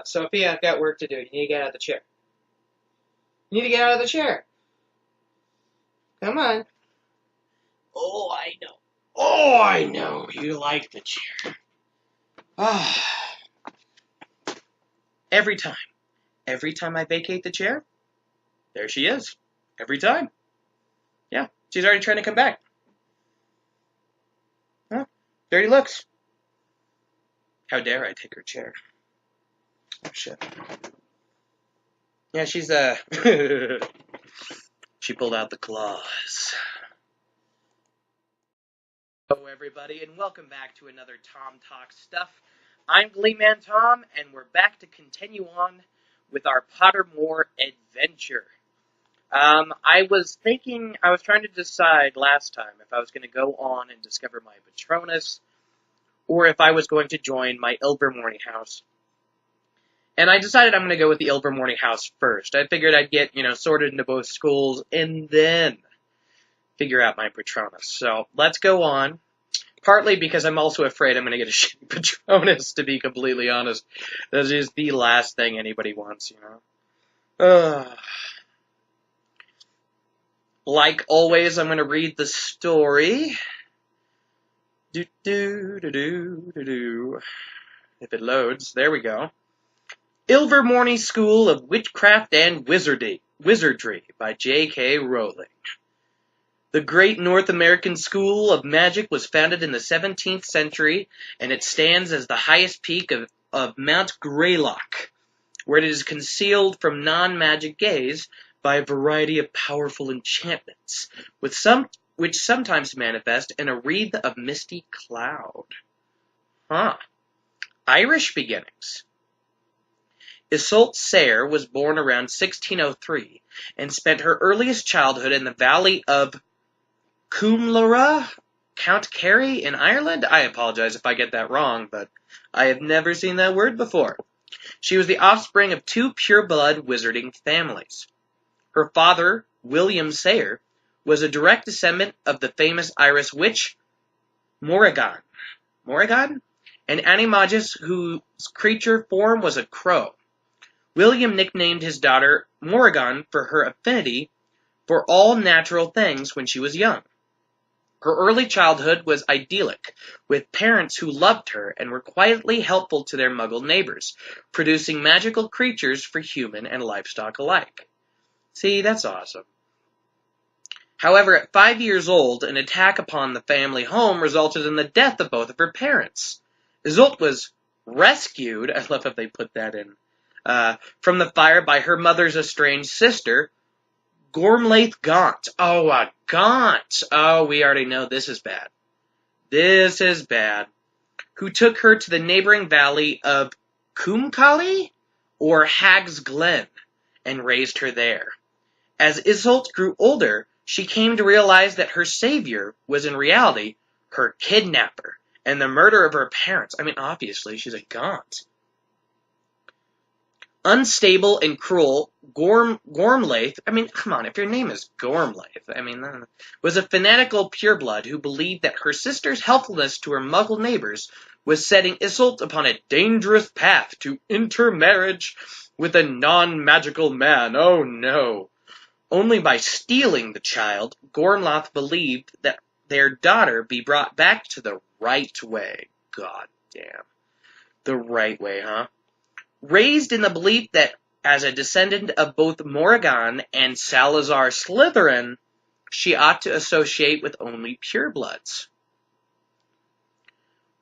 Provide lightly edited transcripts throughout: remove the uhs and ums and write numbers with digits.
Sophia, I've got work to do. You need to get out of the chair. You need to get out of the chair. Come on. Oh, I know. Oh, I know. You like the chair. Ah. Every time. Every time I vacate the chair, there she is. Every time. Yeah, she's already trying to come back. Huh? Dirty looks. How dare I take her chair? Oh, shit. Yeah, she's, she pulled out the claws. Hello, everybody, and welcome back to another Tom Talk Stuff. I'm Glee Man Tom, and we're back to continue on with our Pottermore adventure. I was trying to decide last time if I was going to go on and discover my Patronus, or if I was going to join my Ilvermorny house. And I decided I'm going to go with the Ilvermorny house first. I figured I'd get, sorted into both schools, and then figure out my Patronus. So, let's go on. Partly because I'm also afraid I'm going to get a shitty Patronus, to be completely honest. That is the last thing anybody wants, Like always, I'm going to read the story. If it loads, there we go. Ilvermorny School of Witchcraft and Wizardry by J.K. Rowling. The great North American School of Magic was founded in the 17th century, and it stands as the highest peak of Mount Greylock, where it is concealed from non-magic gaze by a variety of powerful enchantments, which sometimes manifest in a wreath of misty cloud. Irish beginnings. Iseult Sayre was born around 1603 and spent her earliest childhood in the valley of Cumlora, Count Kerry in Ireland? I apologize if I get that wrong, but I have never seen that word before. She was the offspring of two pure-blood wizarding families. Her father, William Sayre, was a direct descendant of the famous Irish witch Morrigan, an animagus whose creature form was a crow. William nicknamed his daughter Morrigan for her affinity for all natural things when she was young. Her early childhood was idyllic, with parents who loved her and were quietly helpful to their Muggle neighbors, producing magical creatures for human and livestock alike. See, that's awesome. However, at 5 years old, an attack upon the family home resulted in the death of both of her parents. Iseult was rescued, I love how they put that in, from the fire by her mother's estranged sister, Gormlaith Gaunt. Oh, a Gaunt. Oh, we already know this is bad. This is bad. Who took her to the neighboring valley of Cumcally, or Hag's Glen, and raised her there. As Iseult grew older, she came to realize that her savior was in reality her kidnapper, and the murder of her parents. I mean, obviously, she's a Gaunt. Unstable and cruel, Gormlaith, come on, if your name is Gormlaith, was a fanatical pureblood who believed that her sister's helpfulness to her Muggle neighbors was setting Iseult upon a dangerous path to intermarriage with a non-magical man. Oh no. Only by stealing the child, Gormlaith believed that their daughter be brought back to the right way. God damn. The right way, huh? Raised in the belief that, as a descendant of both Morrigan and Salazar Slytherin, she ought to associate with only purebloods.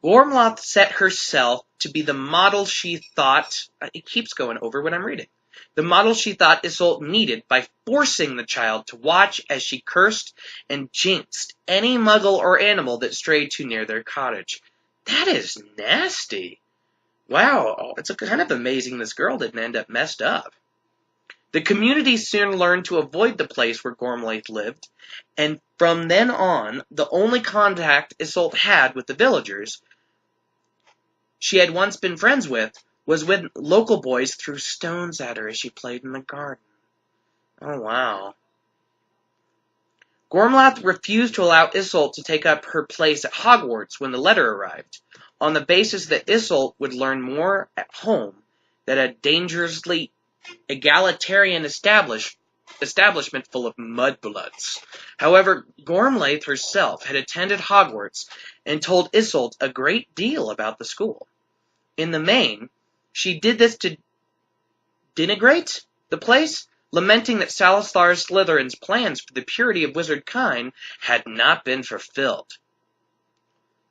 Gormlaith set herself to be the model she thought, it keeps going over when I'm reading, the model she thought Iseult needed by forcing the child to watch as she cursed and jinxed any Muggle or animal that strayed too near their cottage. That is nasty. Wow, it's kind of amazing this girl didn't end up messed up. The community soon learned to avoid the place where Gormlaith lived, and from then on, the only contact Iseult had with the villagers she had once been friends with was when local boys threw stones at her as she played in the garden. Oh, wow. Gormlaith refused to allow Iseult to take up her place at Hogwarts when the letter arrived, on the basis that Iseult would learn more at home that a dangerously egalitarian establishment full of mudbloods. However, Gormlaith herself had attended Hogwarts and told Isolde a great deal about the school. In the main, she did this to denigrate the place, lamenting that Salazar Slytherin's plans for the purity of wizard kind had not been fulfilled.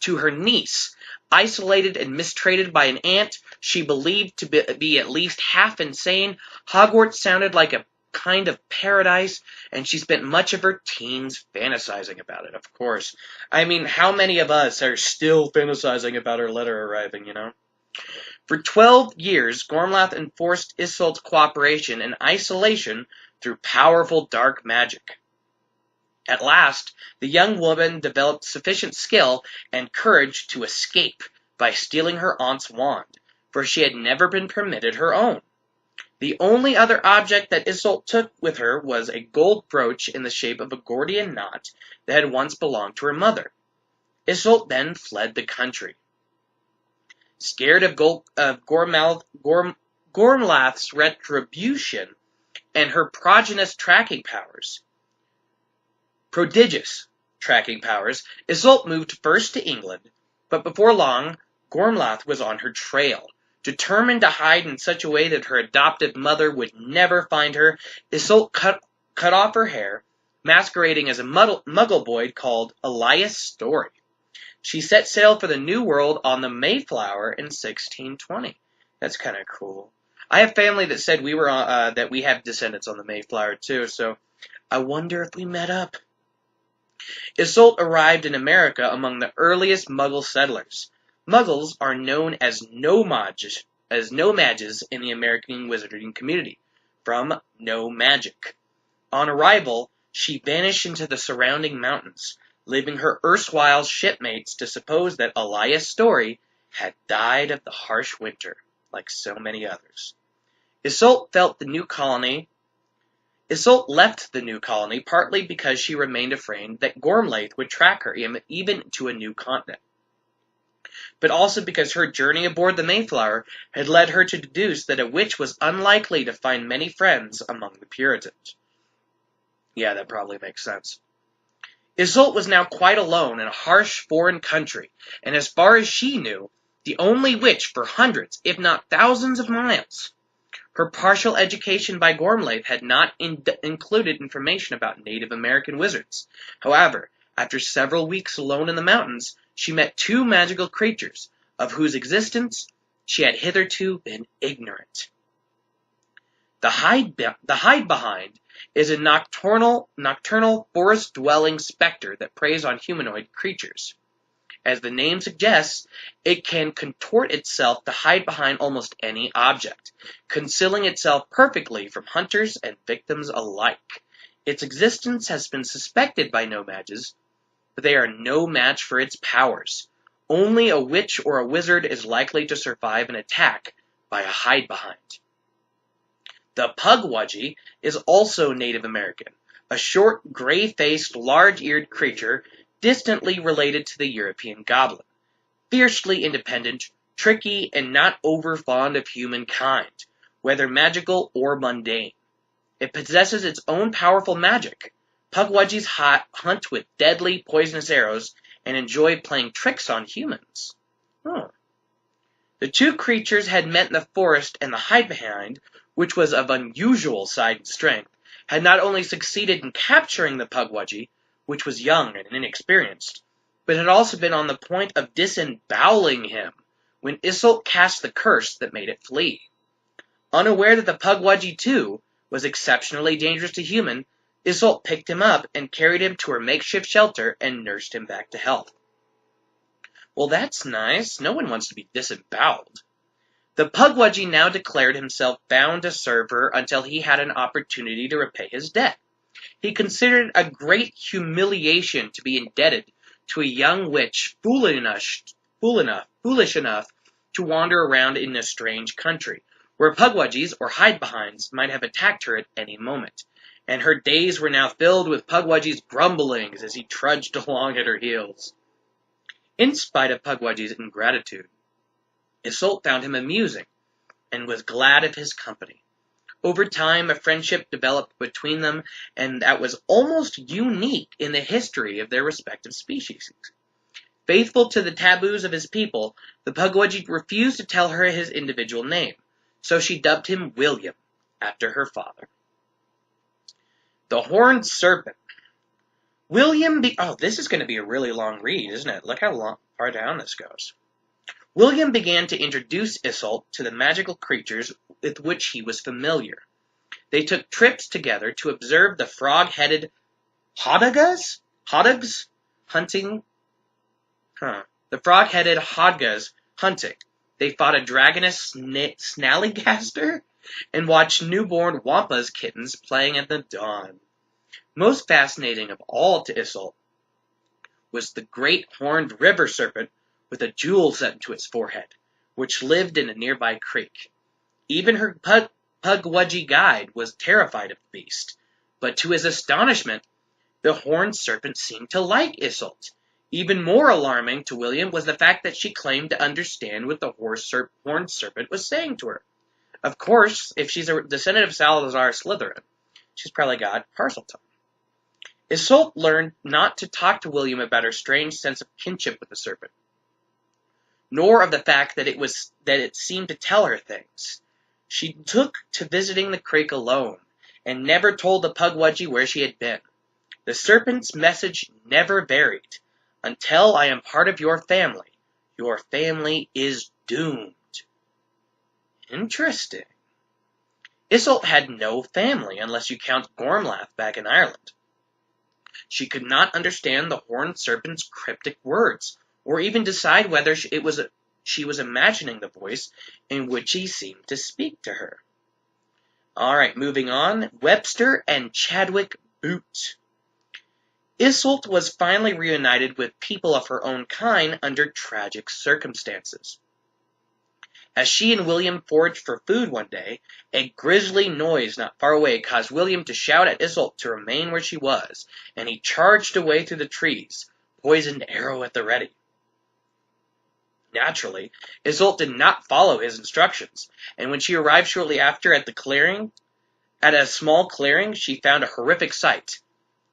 To her niece, isolated and mistreated by an aunt she believed to be at least half insane, Hogwarts sounded like a kind of paradise, and she spent much of her teens fantasizing about it, of course. I mean, how many of us are still fantasizing about her letter arriving, you know? For 12 years, Gormlaith enforced Isolde's cooperation and isolation through powerful dark magic. At last, the young woman developed sufficient skill and courage to escape by stealing her aunt's wand, for she had never been permitted her own. The only other object that Isolde took with her was a gold brooch in the shape of a Gordian knot that had once belonged to her mother. Isolde then fled the country. Scared of Gormlaith's retribution and her prodigious tracking powers, Isolde moved first to England, but before long, Gormlaith was on her trail. Determined to hide in such a way that her adoptive mother would never find her, Isolde cut off her hair, masquerading as a muggle boy called Elias Story. She set sail for the New World on the Mayflower in 1620. That's kind of cool. I have family that said that we have descendants on the Mayflower too, so I wonder if we met up. Isolde arrived in America among the earliest Muggle settlers. Muggles are known as no-mages in the American wizarding community, from no magic. On arrival, she vanished into the surrounding mountains, leaving her erstwhile shipmates to suppose that Elias Story had died of the harsh winter, like so many others. Isolde left the new colony partly because she remained afraid that Gormlaith would track her even to a new continent, but also because her journey aboard the Mayflower had led her to deduce that a witch was unlikely to find many friends among the Puritans. Yeah, that probably makes sense. Isolde was now quite alone in a harsh foreign country, and as far as she knew, the only witch for hundreds, if not thousands of miles. Her partial education by Gormlaith had not included information about Native American wizards. However, after several weeks alone in the mountains, she met two magical creatures, of whose existence she had hitherto been ignorant. The Hide-Behind is a nocturnal forest-dwelling specter that preys on humanoid creatures. As the name suggests, it can contort itself to hide behind almost any object, concealing itself perfectly from hunters and victims alike. Its existence has been suspected by no-mages, but they are no match for its powers. Only a witch or a wizard is likely to survive an attack by a hide-behind. The Pugwudgie is also Native American, a short, gray-faced, large-eared creature distantly related to the European goblin. Fiercely independent, tricky, and not over-fond of humankind, whether magical or mundane. It possesses its own powerful magic. Pugwudgies hunt with deadly, poisonous arrows and enjoy playing tricks on humans. The two creatures had met in the forest, and the Hide-Behind, which was of unusual size and strength, had not only succeeded in capturing the Pugwudgie, which was young and inexperienced, but had also been on the point of disemboweling him when Isolde cast the curse that made it flee. Unaware that the Pugwudgie, too, was exceptionally dangerous to human, Isolde picked him up and carried him to her makeshift shelter and nursed him back to health. Well, that's nice. No one wants to be disemboweled. The Pugwudgie now declared himself bound to serve her until he had an opportunity to repay his debt. He considered it a great humiliation to be indebted to a young witch foolish enough to wander around in a strange country, where Pugwudgies or hide-behinds might have attacked her at any moment, and her days were now filled with Pugwudgie's grumblings as he trudged along at her heels. In spite of Pugwudgie's ingratitude, Isolde found him amusing, and was glad of his company. Over time, a friendship developed between them, and that was almost unique in the history of their respective species. Faithful to the taboos of his people, the Pukwudgie refused to tell her his individual name, so she dubbed him William, after her father. The Horned Serpent. This is going to be a really long read, isn't it? Look how far down this goes. William began to introduce Isolde to the magical creatures with which he was familiar. They took trips together to observe the frog-headed Hodgas hunting. The frog-headed Hodgas hunting. They fought a dragoness Snallygaster and watched newborn Wampas kittens playing at the dawn. Most fascinating of all to Isolde was the great horned river serpent with a jewel set into its forehead, which lived in a nearby creek. Even her Pukwudgie guide was terrified of the beast, but to his astonishment, the horned serpent seemed to like Isolde. Even more alarming to William was the fact that she claimed to understand what the horned serpent was saying to her. Of course, if she's a descendant of Salazar Slytherin, she's probably got Parseltongue. Isolde learned not to talk to William about her strange sense of kinship with the serpent, nor of the fact that it seemed to tell her things. She took to visiting the creek alone, and never told the Pukwudgie where she had been. The serpent's message never varied. Until I am part of your family is doomed. Interesting. Isolde had no family, unless you count Gormlath back in Ireland. She could not understand the horned serpent's cryptic words, or even decide whether she was imagining the voice in which he seemed to speak to her. Alright, moving on. Webster and Chadwick Boot. Isolde was finally reunited with people of her own kind under tragic circumstances. As she and William foraged for food one day, a grisly noise not far away caused William to shout at Isolde to remain where she was, and he charged away through the trees, poisoned arrow at the ready. Naturally, Isolde did not follow his instructions, and when she arrived shortly after at a small clearing, she found a horrific sight.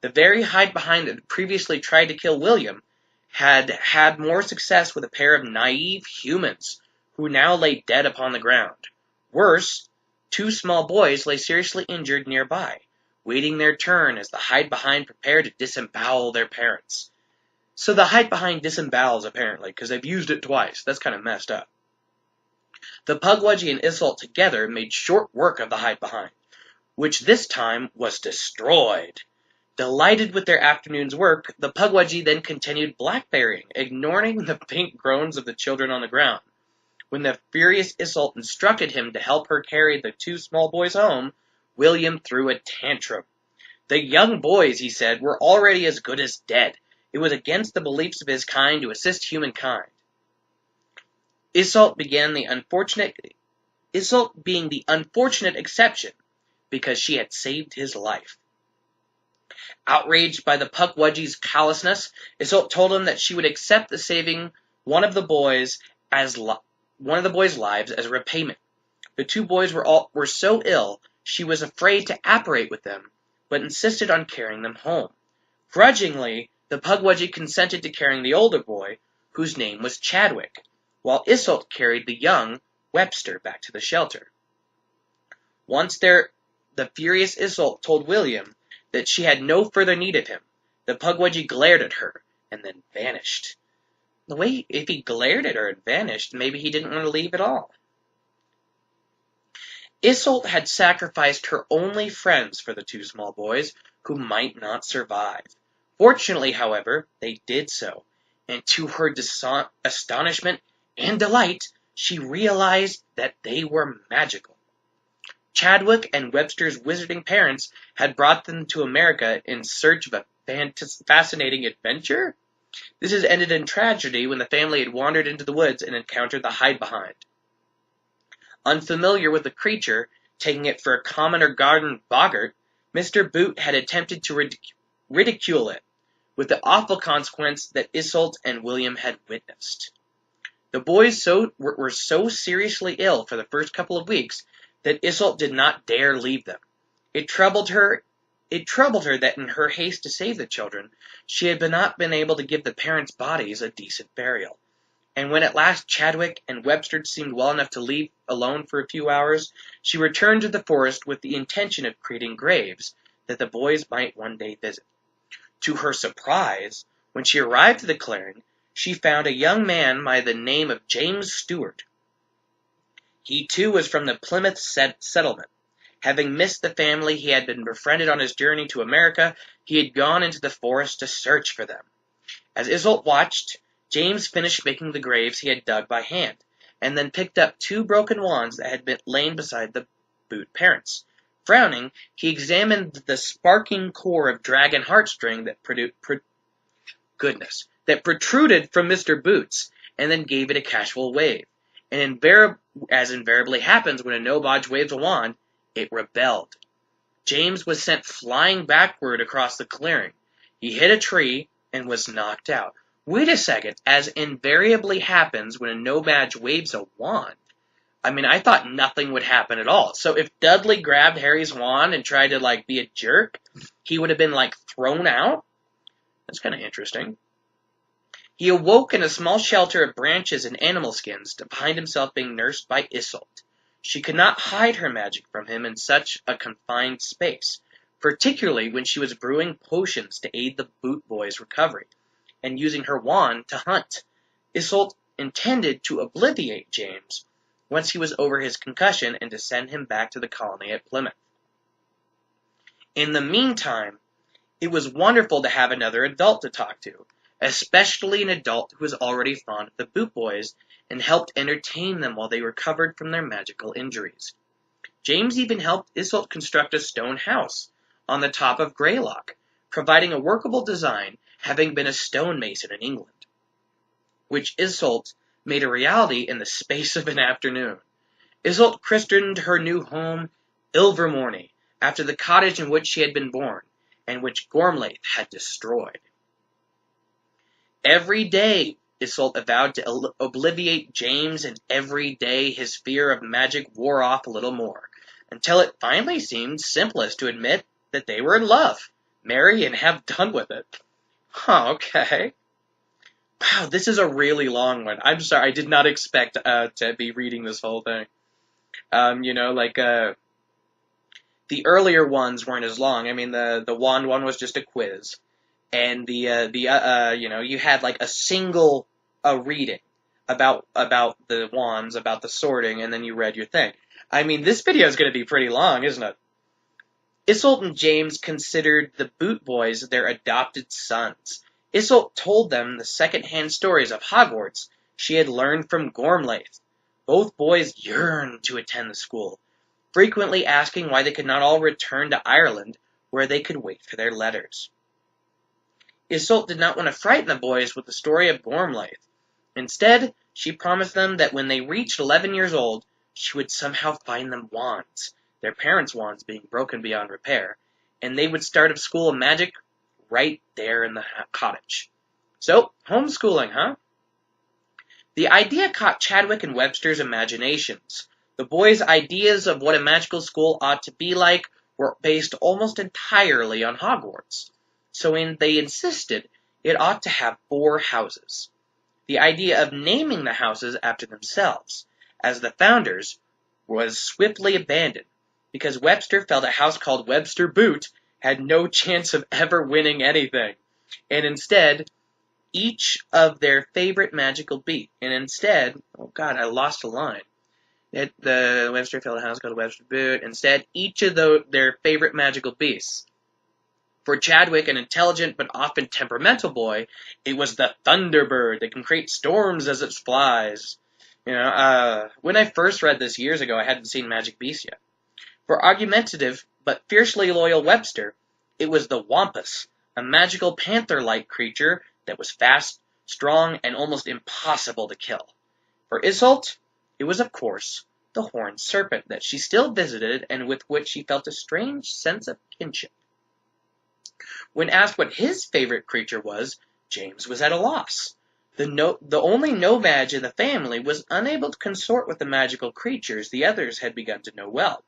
The very hide-behind that had previously tried to kill William had had more success with a pair of naive humans, who now lay dead upon the ground. Worse, 2 small boys lay seriously injured nearby, waiting their turn as the hide-behind prepared to disembowel their parents. So the hide-behind disembowels, apparently, because they've used it twice. That's kind of messed up. The Pukwudgie and Isolde together made short work of the hide-behind, which this time was destroyed. Delighted with their afternoon's work, the Pukwudgie then continued blackberrying, ignoring the faint groans of the children on the ground. When the furious Isolde instructed him to help her carry the 2 small boys home, William threw a tantrum. The young boys, he said, were already as good as dead. It was against the beliefs of his kind to assist humankind. Isolde being the unfortunate exception, because she had saved his life. Outraged by the Pukwudgie's callousness, Isolde told him that she would accept the saving one of the boys' lives as repayment. The 2 boys were so ill, she was afraid to apparate with them, but insisted on carrying them home. Grudgingly, the Pukwudgie consented to carrying the older boy, whose name was Chadwick, while Isolde carried the young Webster back to the shelter. Once there, the furious Isolde told William that she had no further need of him. The Pukwudgie glared at her, and then vanished. If he glared at her and vanished, maybe he didn't want to leave at all. Isolde had sacrificed her only friends for the 2 small boys, who might not survive. Fortunately, however, they did so, and to her astonishment and delight, she realized that they were magical. Chadwick and Webster's wizarding parents had brought them to America in search of a fascinating adventure. This has ended in tragedy when the family had wandered into the woods and encountered the hide-behind. Unfamiliar with the creature, taking it for a common or garden boggart, Mr. Boot had attempted to ridicule it, with the awful consequence that Isolde and William had witnessed. The boys were so seriously ill for the first couple of weeks that Iseult did not dare leave them. It troubled her that in her haste to save the children, she had not been able to give the parents' bodies a decent burial. And when at last Chadwick and Webster seemed well enough to leave alone for a few hours, she returned to the forest with the intention of creating graves that the boys might one day visit. To her surprise, when she arrived at the clearing, she found a young man by the name of James Stewart. He too was from the Plymouth settlement. Having missed the family he had been befriended on his journey to America, he had gone into the forest to search for them. As Iseult watched, James finished making the graves he had dug by hand, and then picked up 2 broken wands that had been lain beside the boot parents. Frowning, he examined the sparking core of dragon heartstring that protruded from Mr. Boots, and then gave it a casual wave. And as invariably happens when a Nobodge waves a wand, it rebelled. James was sent flying backward across the clearing. He hit a tree and was knocked out. Wait a second, as invariably happens when a Nobodge waves a wand. I mean, I thought nothing would happen at all. So if Dudley grabbed Harry's wand and tried to, be a jerk, he would have been, thrown out? That's kind of interesting. He awoke in a small shelter of branches and animal skins to find himself being nursed by Iseult. She could not hide her magic from him in such a confined space, particularly when she was brewing potions to aid the boot boy's recovery, and using her wand to hunt. Iseult intended to obliviate James once he was over his concussion and to send him back to the colony at Plymouth. In the meantime, it was wonderful to have another adult to talk to, especially an adult who was already fond of the boot boys and helped entertain them while they recovered from their magical injuries. James even helped Iseult construct a stone house on the top of Greylock, providing a workable design, having been a stonemason in England, which Iseult made a reality in the space of an afternoon. Iseult christened her new home Ilvermorny, after the cottage in which she had been born, and which Gormlaith had destroyed. Every day Iseult vowed to obliviate James, and every day his fear of magic wore off a little more, until it finally seemed simplest to admit that they were in love, marry, and have done with it. Okay. Wow, this is a really long one. I'm sorry, I did not expect to be reading this whole thing. The earlier ones weren't as long. I mean, the wand one was just a quiz, and you had a single reading about the wands, about the sorting, and then you read your thing. I mean, this video is going to be pretty long, isn't it? Iseult and James considered the boot boys their adopted sons. Iseult told them the second-hand stories of Hogwarts she had learned from Gormlaith. Both boys yearned to attend the school, frequently asking why they could not all return to Ireland, where they could wait for their letters. Iseult did not want to frighten the boys with the story of Gormlaith. Instead, she promised them that when they reached 11 years old, she would somehow find them wands, their parents' wands being broken beyond repair, and they would start a school of magic right there in the cottage. So, homeschooling, huh? The idea caught Chadwick and Webster's imaginations. The boys' ideas of what a magical school ought to be like were based almost entirely on Hogwarts. So they insisted it ought to have 4 houses. The idea of naming the houses after themselves, as the founders, was swiftly abandoned, because Webster felt a house called Webster Boot had no chance of ever winning anything, and instead, each of their favorite magical beast, oh god, I lost a line. The Webster felt a house called Webster Boot, instead, each of their favorite magical beasts. For Chadwick, an intelligent but often temperamental boy, it was the Thunderbird that can create storms as it flies. When I first read this years ago, I hadn't seen Magic Beasts yet. For argumentative but fiercely loyal Webster, it was the Wampus, a magical panther-like creature that was fast, strong, and almost impossible to kill. For Iseult, it was, of course, the Horned Serpent that she still visited and with which she felt a strange sense of kinship. When asked what his favorite creature was, James was at a loss. The only no-mage in the family was unable to consort with the magical creatures the others had begun to know well.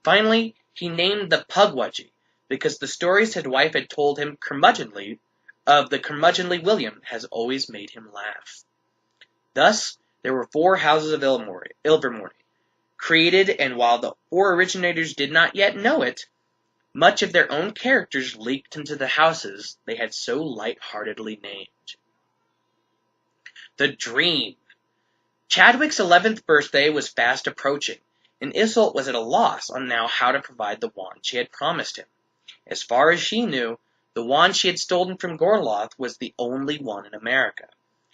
Finally, he named the Pugwudgie, because the stories his wife had told him of the curmudgeonly William has always made him laugh. Thus, there were 4 houses of Ilvermorny created, and while the 4 originators did not yet know it, much of their own characters leaked into the houses they had so light-heartedly named. The Dream. Chadwick's 11th birthday was fast approaching, and Iseult was at a loss on now how to provide the wand she had promised him. As far as she knew, the wand she had stolen from Gorloth was the only one in America.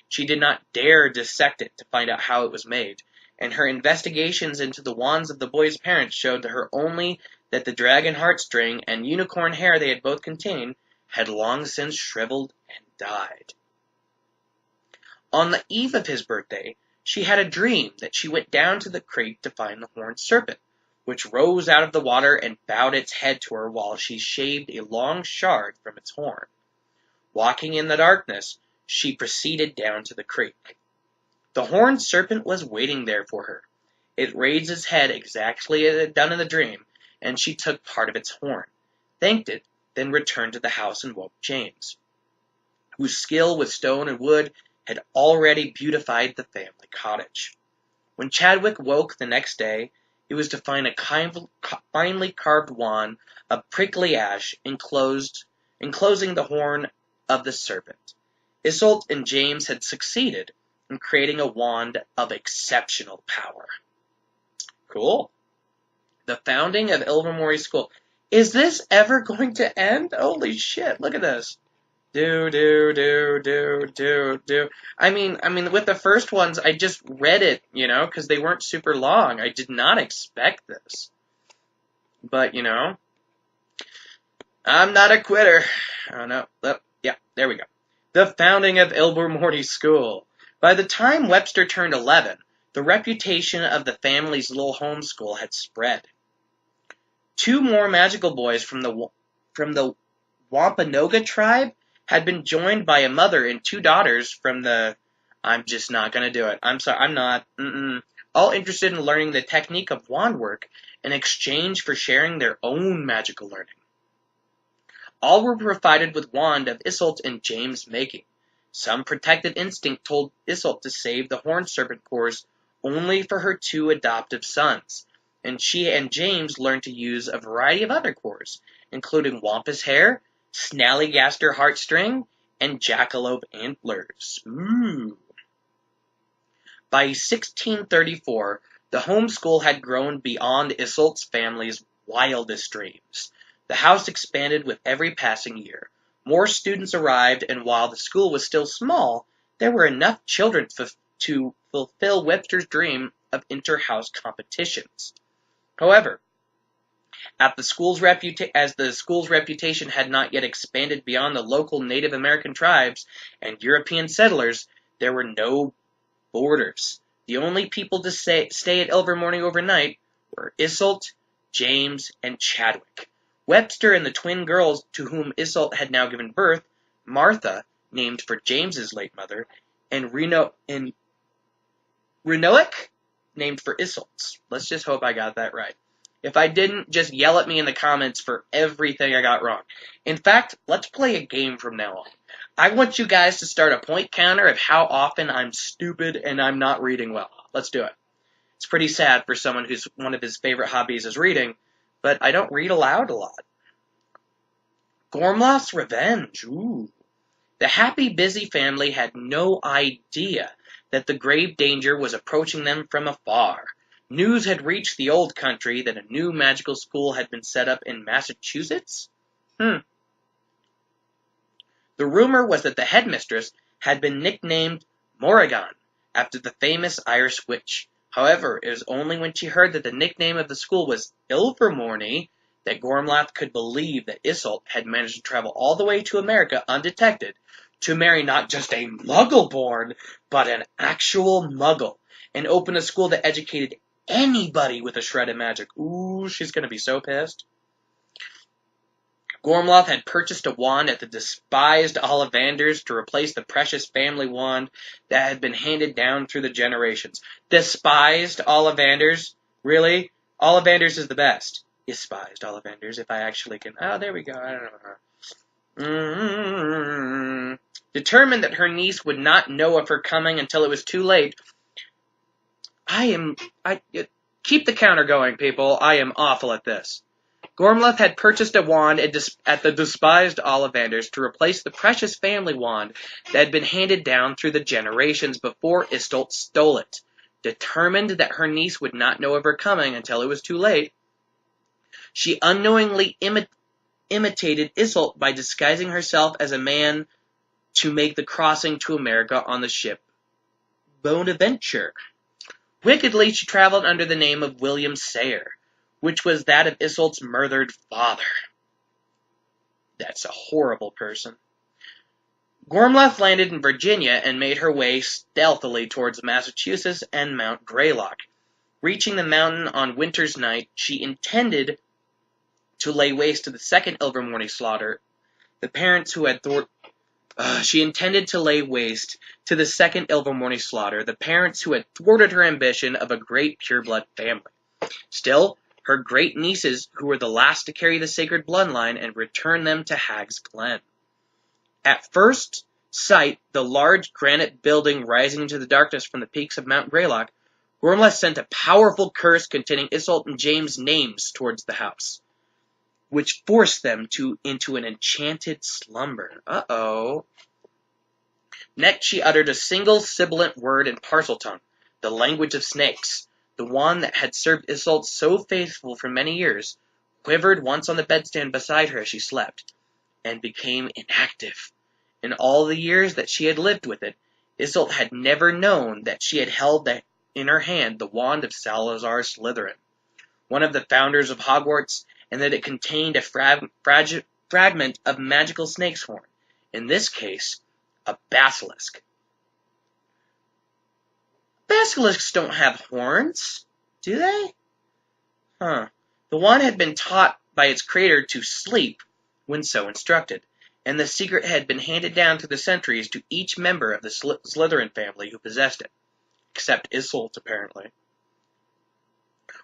She did not dare dissect it to find out how it was made, and her investigations into the wands of the boy's parents showed to her only that the dragon heartstring and unicorn hair they had both contained had long since shriveled and died. On the eve of his birthday, she had a dream that she went down to the creek to find the horned serpent, which rose out of the water and bowed its head to her while she shaved a long shard from its horn. Walking in the darkness, she proceeded down to the creek. The horned serpent was waiting there for her. It raised its head exactly as it had done in the dream, and she took part of its horn, thanked it, then returned to the house and woke James, whose skill with stone and wood had already beautified the family cottage. When Chadwick woke the next day, it was to find a finely carved wand of prickly ash enclosing the horn of the serpent. Iseult and James had succeeded in creating a wand of exceptional power. Cool. The founding of Ilvermorny School. Is this ever going to end? Holy shit, look at this. Do. I mean, with the first ones, I just read it, because they weren't super long. I did not expect this. But, I'm not a quitter. Oh, no. Yeah, there we go. The founding of Ilvermorny School. By the time Webster turned 11, the reputation of the family's little home school had spread. 2 more magical boys from the Wampanoag tribe had been joined by a mother and 2 daughters from the... I'm just not going to do it. I'm sorry, I'm not. All interested in learning the technique of wand work in exchange for sharing their own magical learning. All were provided with wand of Iseult and James' making. Some protected instinct told Iseult to save the horned serpent cores only for her 2 adoptive sons, and she and James learned to use a variety of other cores, including Wampus hair, Snallygaster heartstring, and Jackalope antlers. Ooh. By 1634, the homeschool had grown beyond Iseult's family's wildest dreams. The house expanded with every passing year. More students arrived, and while the school was still small, there were enough children to fulfill Webster's dream of inter-house competitions. However, as the school's reputation had not yet expanded beyond the local Native American tribes and European settlers, there were no borders. The only people to stay at Ilvermorny overnight were Iseult, James, and Chadwick. Webster and the twin girls to whom Iseult had now given birth, Martha, named for James's late mother, and Renoic, named for Iseult's. Let's just hope I got that right. If I didn't, just yell at me in the comments for everything I got wrong. In fact, let's play a game from now on. I want you guys to start a point counter of how often I'm stupid and I'm not reading well. Let's do it. It's pretty sad for someone whose one of his favorite hobbies is reading, but I don't read aloud a lot. Gormloth's Revenge. Ooh. The happy, busy family had no idea that the grave danger was approaching them from afar. News had reached the old country that a new magical school had been set up in Massachusetts? The rumor was that the headmistress had been nicknamed Morrigan, after the famous Irish witch. However, it was only when she heard that the nickname of the school was Ilvermorny that Gormloth could believe that Iseult had managed to travel all the way to America undetected to marry not just a Muggle-born, but an actual Muggle, and open a school that educated anybody with a shred of magic. Ooh, she's going to be so pissed. Gormlath had purchased a wand at the despised Ollivander's to replace the precious family wand that had been handed down through the generations. Despised Ollivander's? Really? Ollivander's is the best. Despised Ollivander's, if I actually can. Oh, there we go. I don't know. Determined that her niece would not know of her coming until it was too late. Keep the counter going, people. I am awful at this. Gormlath had purchased a wand at the despised Ollivander's to replace the precious family wand that had been handed down through the generations before Isolt stole it. Determined that her niece would not know of her coming until it was too late, she unknowingly imitated Isolt by disguising herself as a man to make the crossing to America on the ship Bonaventure. Wickedly, she traveled under the name of William Sayre, which was that of Isolt's murdered father. That's a horrible person. Gormlath landed in Virginia and made her way stealthily towards Massachusetts and Mount Greylock. Reaching the mountain on winter's night, she intended to lay waste to the second Ilvermorny slaughter. The parents who had She intended to lay waste to the second Ilvermorny slaughter the parents who had thwarted her ambition of a great pureblood family. Still, her great nieces, who were the last to carry the sacred bloodline and return them to Hag's Glen. At first sight, the large granite building rising into the darkness from the peaks of Mount Greylock, Gormlath sent a powerful curse containing Isolt and James' names towards the house, which forced them into an enchanted slumber. Uh-oh. Next, she uttered a single sibilant word in Parseltongue, the language of snakes. The wand that had served Isolt so faithful for many years quivered once on the bedstand beside her as she slept, and became inactive. In all the years that she had lived with it, Isolt had never known that she had held in her hand the wand of Salazar Slytherin, one of the founders of Hogwarts, and that it contained a fragment of magical snake's horn, in this case, a basilisk. Basilisks don't have horns, do they? The wand had been taught by its creator to sleep when so instructed, and the secret had been handed down through the centuries to each member of the Slytherin family who possessed it, except Isolt, apparently.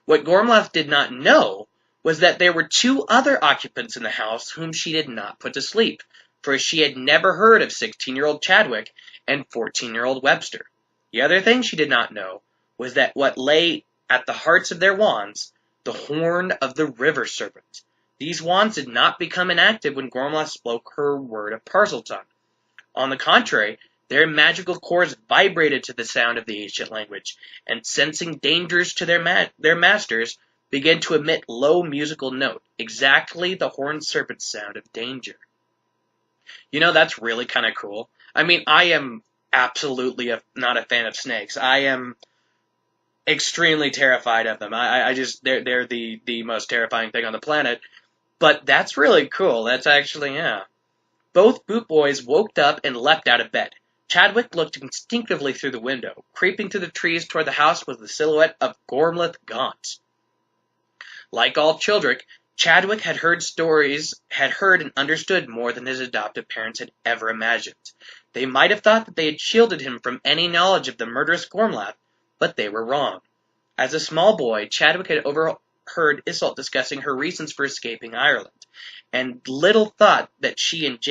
What Gormlath did not know was that there were two other occupants in the house whom she did not put to sleep, for she had never heard of 16-year-old Chadwick and 14-year-old Webster. The other thing she did not know was that what lay at the hearts of their wands, the horn of the river serpent. These wands did not become inactive when Gormlath spoke her word of Parseltongue. On the contrary, their magical cords vibrated to the sound of the ancient language, and sensing dangers to their masters, began to emit low musical note, exactly the horned serpent's sound of danger. You know, that's really kind of cool. I mean, I am absolutely not a fan of snakes. I am extremely terrified of them. They're the most terrifying thing on the planet. But that's really cool. That's actually, yeah. Both boot boys woke up and leapt out of bed. Chadwick looked instinctively through the window. Creeping through the trees toward the house was the silhouette of Gormlath Gaunt. Like all children, Chadwick had heard and understood more than his adoptive parents had ever imagined. They might have thought that they had shielded him from any knowledge of the murderous Gormlath, but they were wrong. As a small boy, Chadwick had overheard Isolt discussing her reasons for escaping Ireland, and little though she and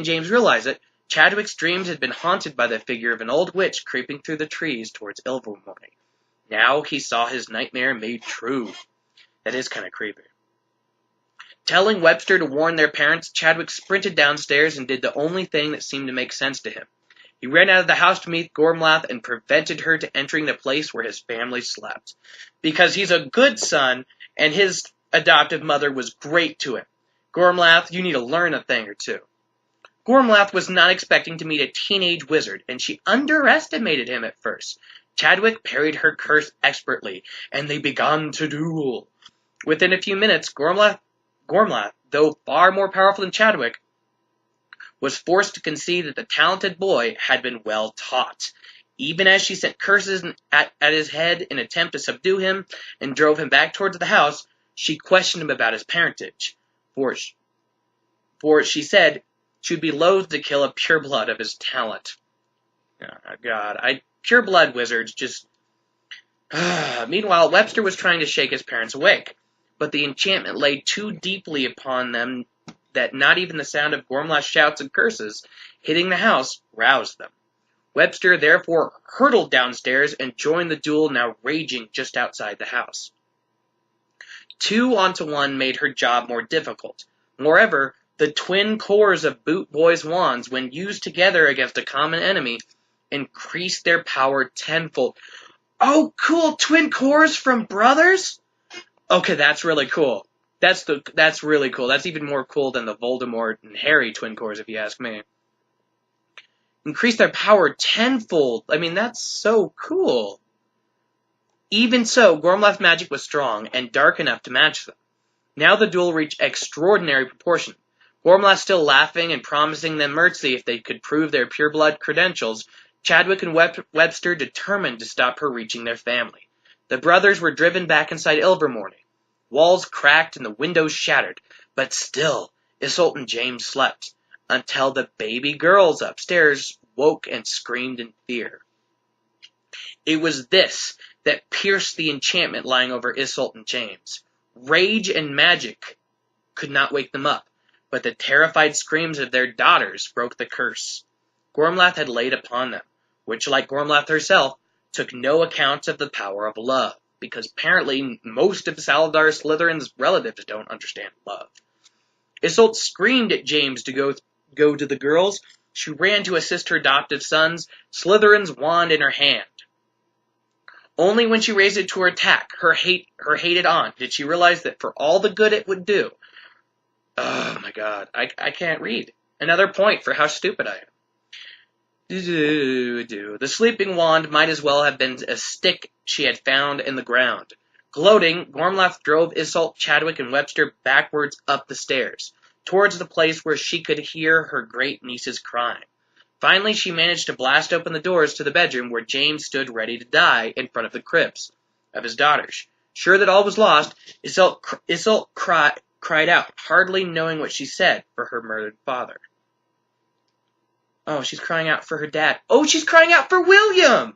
James realized it, Chadwick's dreams had been haunted by the figure of an old witch creeping through the trees towards Ilvermorny. Now he saw his nightmare made true. That is kind of creepy. Telling Webster to warn their parents, Chadwick sprinted downstairs and did the only thing that seemed to make sense to him. He ran out of the house to meet Gormlath and prevented her to entering the place where his family slept. Because he's a good son, and his adoptive mother was great to him. Gormlath, you need to learn a thing or two. Gormlath was not expecting to meet a teenage wizard, and she underestimated him at first. Chadwick parried her curse expertly, and they began to duel. Within a few minutes, Gormlath, though far more powerful than Chadwick, was forced to concede that the talented boy had been well taught. Even as she sent curses at his head in an attempt to subdue him and drove him back towards the house, She questioned him about his parentage, for she said she would be loath to kill a pureblood of his talent. Oh, God, pureblood wizards just... Meanwhile, Webster was trying to shake his parents awake, but the enchantment lay too deeply upon them that not even the sound of Gormlath's shouts and curses hitting the house roused them. Webster therefore hurtled downstairs and joined the duel now raging just outside the house. 2 onto 1 made her job more difficult. Moreover, the twin cores of Boot Boy's wands, when used together against a common enemy, increased their power tenfold. Oh, cool! Twin cores from brothers? Okay, that's really cool. That's really cool. That's even more cool than the Voldemort and Harry twin cores, if you ask me. Increase their power tenfold. I mean, that's so cool. Even so, Gormlath's magic was strong and dark enough to match them. Now the duel reached extraordinary proportion. Gormlath still laughing and promising them mercy if they could prove their pureblood credentials, Chadwick and Webster determined to stop her reaching their family. The brothers were driven back inside Ilvermorny. Walls cracked and the windows shattered, but still Isolde and James slept, until the baby girls upstairs woke and screamed in fear. It was this that pierced the enchantment lying over Isolde and James. Rage and magic could not wake them up, but the terrified screams of their daughters broke the curse Gormlath had laid upon them, which, like Gormlath herself, took no account of the power of love, because apparently most of Salazar Slytherin's relatives don't understand love. Isolde screamed at James to go to the girls. She ran to assist her adoptive sons, Slytherin's wand in her hand. Only when she raised it to her attack, her hated aunt, did she realize that for all the good it would do... Oh my God, I can't read. Another point for how stupid I am. The sleeping wand might as well have been a stick she had found in the ground. Gloating, Gormlath drove Isolde, Chadwick, and Webster backwards up the stairs, towards the place where she could hear her great niece's crying. Finally, she managed to blast open the doors to the bedroom where James stood ready to die in front of the cribs of his daughters. Sure that all was lost, Isolde cried out, hardly knowing what she said, for her murdered father. Oh, she's crying out for her dad. Oh, she's crying out for William!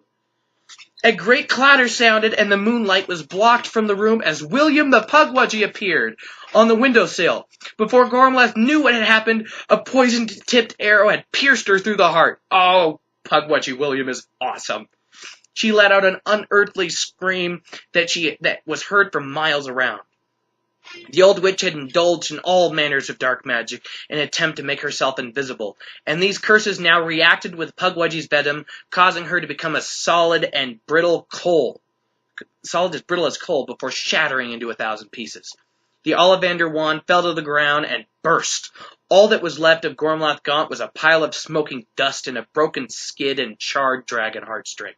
A great clatter sounded, and the moonlight was blocked from the room as William the Pugwudgie appeared on the windowsill. Before Gormlath knew what had happened, a poison-tipped arrow had pierced her through the heart. Oh, Pugwudgie William is awesome. She let out an unearthly scream that was heard for miles around. The old witch had indulged in all manners of dark magic in an attempt to make herself invisible, and these curses now reacted with Pugwudgie's venom, causing her to become a solid as brittle as coal, before shattering into 1,000 pieces. The Ollivander wand fell to the ground and burst. All that was left of Gormlath Gaunt was a pile of smoking dust and a broken skid and charred dragon heartstring.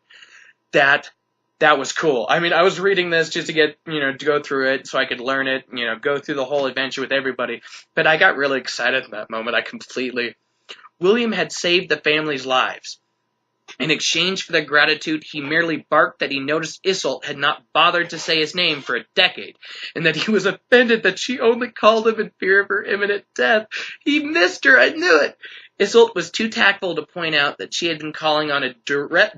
That was cool. I mean, I was reading this just to get, to go through it so I could learn it, go through the whole adventure with everybody. But I got really excited in that moment. William had saved the family's lives. In exchange for their gratitude, he merely barked that he noticed Isolde had not bothered to say his name for a decade, and that he was offended that she only called him in fear of her imminent death. He missed her, I knew it! Isolde was too tactful to point out that she had been calling on a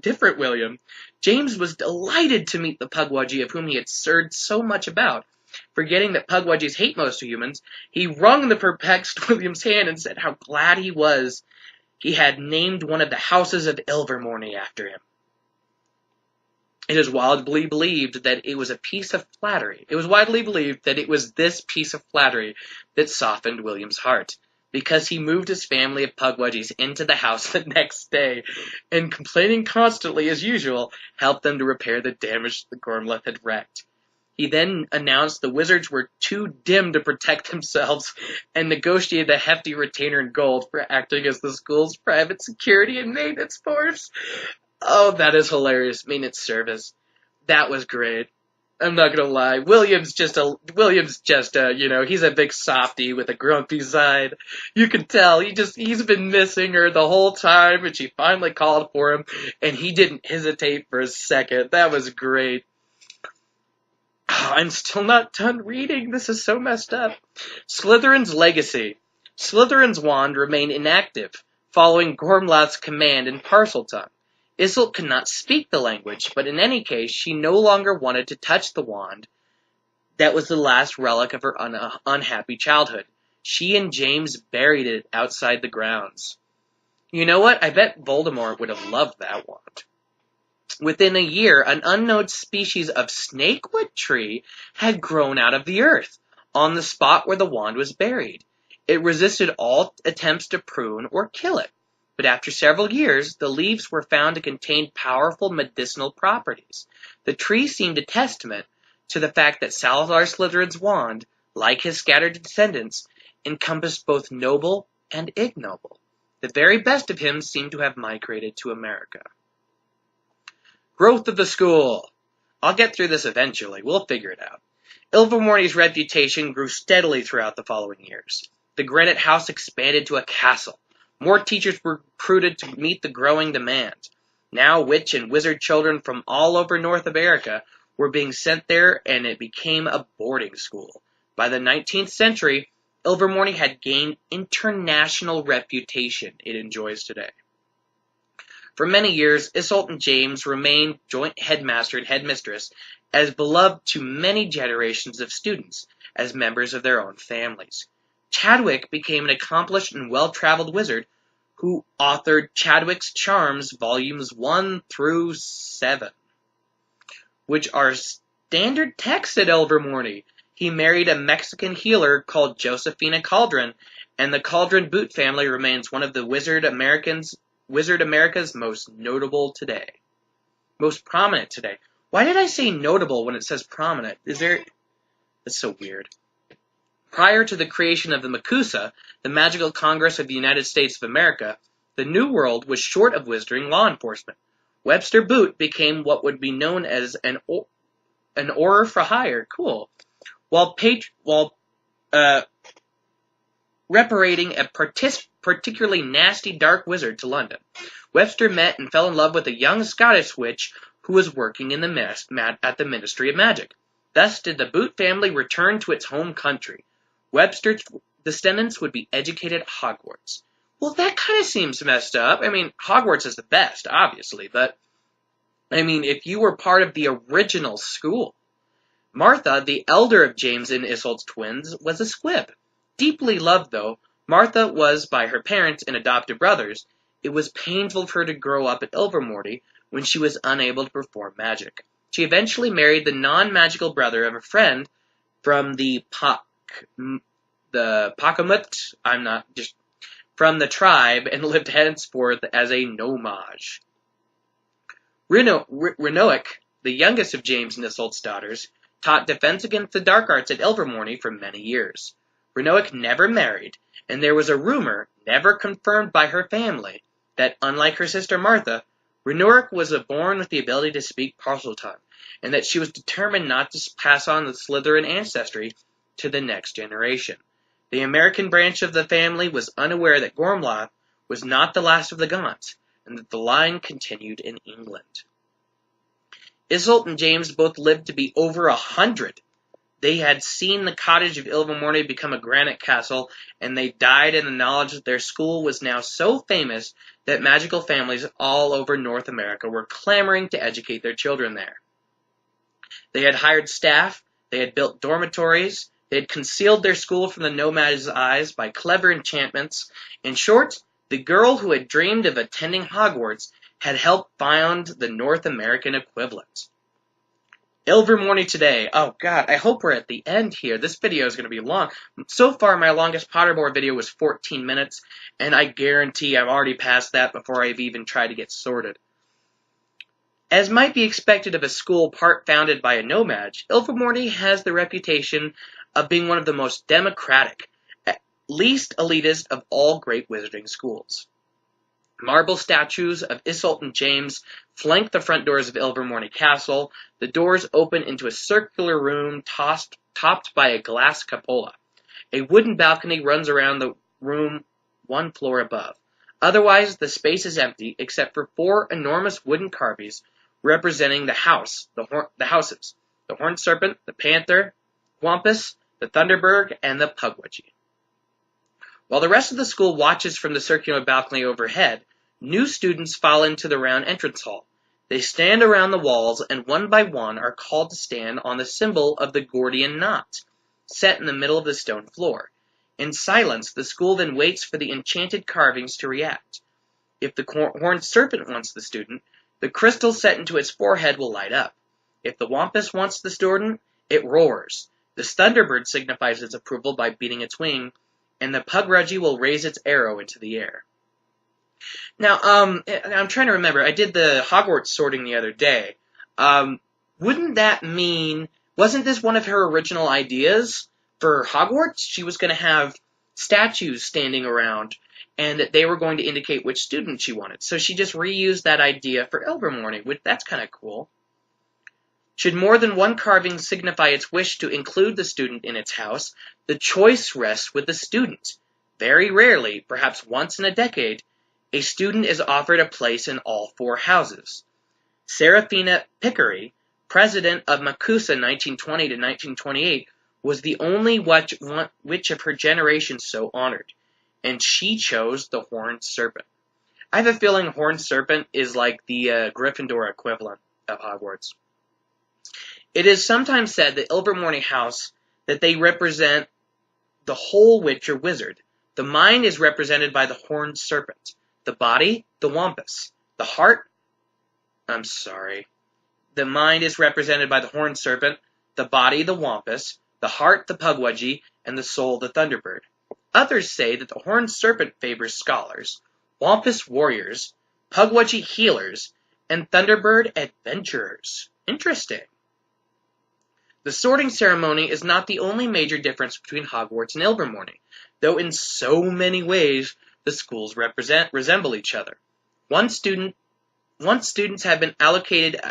different William. James was delighted to meet the Pugwudgie of whom he had heard so much about. Forgetting that Pugwudgies hate most humans, he wrung the perplexed William's hand and said how glad he was he had named one of the houses of Ilvermorny after him. It is widely believed that it was a piece of flattery. It was widely believed that it was this piece of flattery that softened William's heart, because he moved his family of Pugwudgies into the house the next day, and complaining constantly as usual, helped them to repair the damage the Gormlath had wrecked. He then announced the wizards were too dim to protect themselves, and negotiated a hefty retainer in gold for acting as the school's private security and maintenance force. Oh, that is hilarious. Maintenance service. That was great. I'm not gonna lie. William's just a, he's a big softy with a grumpy side. You can tell, he's been missing her the whole time, and she finally called for him, and he didn't hesitate for a second. That was great. I'm still not done reading. This is so messed up. Slytherin's legacy. Slytherin's wand remained inactive, following Gormlath's command in Parseltongue. Iseult could not speak the language, but in any case, she no longer wanted to touch the wand that was the last relic of her unhappy childhood. She and James buried it outside the grounds. You know what? I bet Voldemort would have loved that wand. Within a year, an unknown species of snakewood tree had grown out of the earth, on the spot where the wand was buried. It resisted all attempts to prune or kill it, but after several years, the leaves were found to contain powerful medicinal properties. The tree seemed a testament to the fact that Salazar Slytherin's wand, like his scattered descendants, encompassed both noble and ignoble. The very best of him seemed to have migrated to America. Growth of the school. I'll get through this eventually. We'll figure it out. Ilvermorny's reputation grew steadily throughout the following years. The Granite House expanded to a castle. More teachers were recruited to meet the growing demand. Now witch and wizard children from all over North America were being sent there, and it became a boarding school. By the 19th century, Ilvermorny had gained international reputation it enjoys today. For many years, Iseult and James remained joint headmaster and headmistress, as beloved to many generations of students, as members of their own families. Chadwick became an accomplished and well-traveled wizard who authored Chadwick's Charms Volumes 1 through 7, which are standard texts at Ilvermorny. He married a Mexican healer called Josephina Cauldron, and the Cauldron Boot family remains one of the Wizard America's most notable today. Most prominent today. Why did I say notable when it says prominent? That's so weird. Prior to the creation of the MACUSA, the Magical Congress of the United States of America, the New World was short of wizarding law enforcement. Webster Boot became what would be known as an Auror for hire. Cool. While reparating a particularly nasty dark wizard to London. Webster met and fell in love with a young Scottish witch who was working in at the Ministry of Magic. Thus did the Boot family return to its home country. Webster's descendants would be educated at Hogwarts. Well, that kind of seems messed up. I mean, Hogwarts is the best, obviously, but, I mean, if you were part of the original school. Martha, the elder of James and Iseult's twins, was a squib. Deeply loved, though, Martha was by her parents and adopted brothers. It was painful for her to grow up at Ilvermorny when she was unable to perform magic. She eventually married the non-magical brother of a friend from the from the tribe, and lived henceforth as a nomage. Renoic, the youngest of James and Iseult's daughters, taught defense against the dark arts at Ilvermorny for many years. Renoic never married, and there was a rumor, never confirmed by her family, that, unlike her sister Martha, Renoic was born with the ability to speak Parseltongue, and that she was determined not to pass on the Slytherin ancestry to the next generation. The American branch of the family was unaware that Gormlath was not the last of the Gaunts, and that the line continued in England. Iseult and James both lived to be over 100. They had seen the cottage of Ilvermorny become a granite castle, and they died in the knowledge that their school was now so famous that magical families all over North America were clamoring to educate their children there. They had hired staff, they had built dormitories, they had concealed their school from the nomad's eyes by clever enchantments. In short, the girl who had dreamed of attending Hogwarts had helped found the North American equivalent. Ilvermorny today. Oh god, I hope we're at the end here. This video is going to be long. So far, my longest Pottermore video was 14 minutes, and I guarantee I've already passed that before I've even tried to get sorted. As might be expected of a school part founded by a nomad, Ilvermorny has the reputation of being one of the most democratic, least elitist of all great wizarding schools. Marble statues of Iseult and James flank the front doors of Ilvermorny Castle. The doors open into a circular room topped by a glass cupola. A wooden balcony runs around the room one floor above. Otherwise, the space is empty except for 4 enormous wooden carvings representing the houses. the horned serpent, the panther, wampus, the thunderbird, and the pugwudgie. While the rest of the school watches from the circular balcony overhead, new students file into the round entrance hall. They stand around the walls, and one by one are called to stand on the symbol of the Gordian knot, set in the middle of the stone floor. In silence, the school then waits for the enchanted carvings to react. If the horned serpent wants the student, the crystal set into its forehead will light up. If the wampus wants the student, it roars. The thunderbird signifies its approval by beating its wing, and the pugwudgie will raise its arrow into the air. Now, I'm trying to remember. I did the Hogwarts sorting the other day. Wouldn't that mean, wasn't this one of her original ideas for Hogwarts? She was going to have statues standing around, and they were going to indicate which student she wanted. So she just reused that idea for Ilvermorny, which that's kind of cool. Should more than one carving signify its wish to include the student in its house, the choice rests with the student. Very rarely, perhaps once in a decade, a student is offered a place in all four houses. Serafina Pickery, president of Macusa 1920 to 1928, was the only witch of her generation so honored, and she chose the horned serpent. I have a feeling horned serpent is like the Gryffindor equivalent of Hogwarts. It is sometimes said that Ilvermorny House that they represent the whole witch or wizard. The mind is represented by the horned serpent, the body, the wampus, the mind is represented by the horned serpent, the body, the wampus, the heart, the pugwudgie, and the soul, the thunderbird. Others say that the horned serpent favors scholars, wampus warriors, pugwudgie healers, and thunderbird adventurers. Interesting. The sorting ceremony is not the only major difference between Hogwarts and Ilvermorny, though in so many ways the schools resemble each other. Once students have been allocated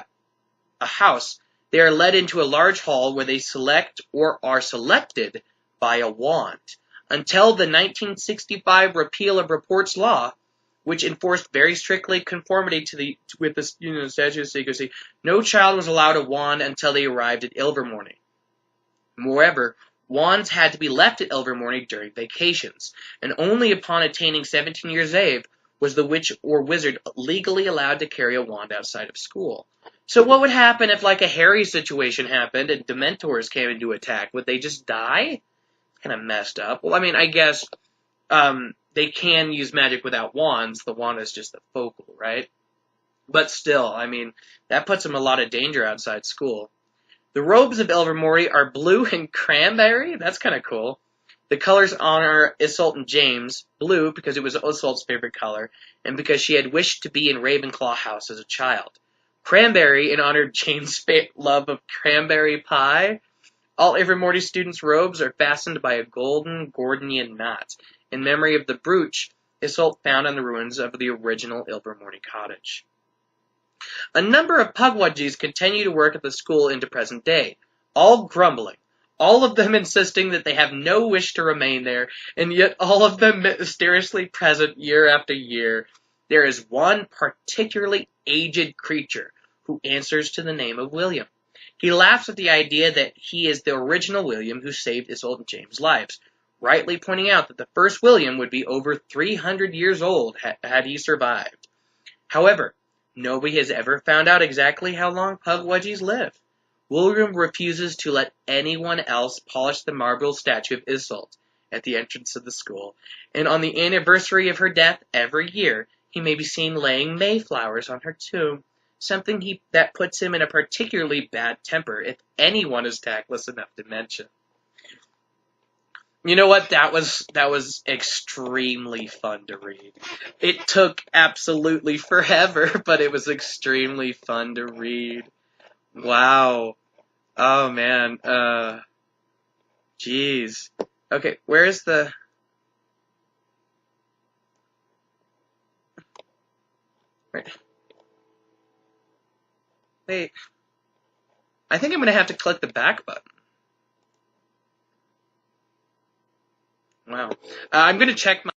a house, they are led into a large hall where they select or are selected by a wand. Until the 1965 repeal of Reports Law, which enforced very strictly conformity with the statute of secrecy, no child was allowed a wand until they arrived at Ilvermorny. Moreover, wands had to be left at Ilvermorny during vacations, and only upon attaining 17 years of age was the witch or wizard legally allowed to carry a wand outside of school. So what would happen if, like, a Harry situation happened and Dementors came into attack? Would they just die? Kind of messed up. Well, I mean, I guess they can use magic without wands. The wand is just the focal, right? But still, I mean, that puts them in a lot of danger outside school. The robes of Ilvermorny are blue and cranberry. That's kind of cool. The colors honor Iseult and James. Blue, because it was Iseult's favorite color, and because she had wished to be in Ravenclaw House as a child. Cranberry, in honor of James' love of cranberry pie. All Ilvermorny students' robes are fastened by a golden Gordian knot, in memory of the brooch Iseult found on the ruins of the original Ilvermorny cottage. A number of pugwudgies continue to work at the school into present day, all grumbling, all of them insisting that they have no wish to remain there, and yet all of them mysteriously present year after year. There is one particularly aged creature who answers to the name of William. He laughs at the idea that he is the original William who saved Iseult and James' lives, rightly pointing out that the first William would be over 300 years old had he survived. However, nobody has ever found out exactly how long pugwudgies live. William refuses to let anyone else polish the marble statue of Iseult at the entrance of the school, and on the anniversary of her death every year, he may be seen laying mayflowers on her tomb, something that puts him in a particularly bad temper if anyone is tactless enough to mention. You know what? That was extremely fun to read. It took absolutely forever, but it was extremely fun to read. Wow. Oh, man. Jeez. Okay, where's the... Wait. I think I'm going to have to click the back button. Wow. I'm going to check my...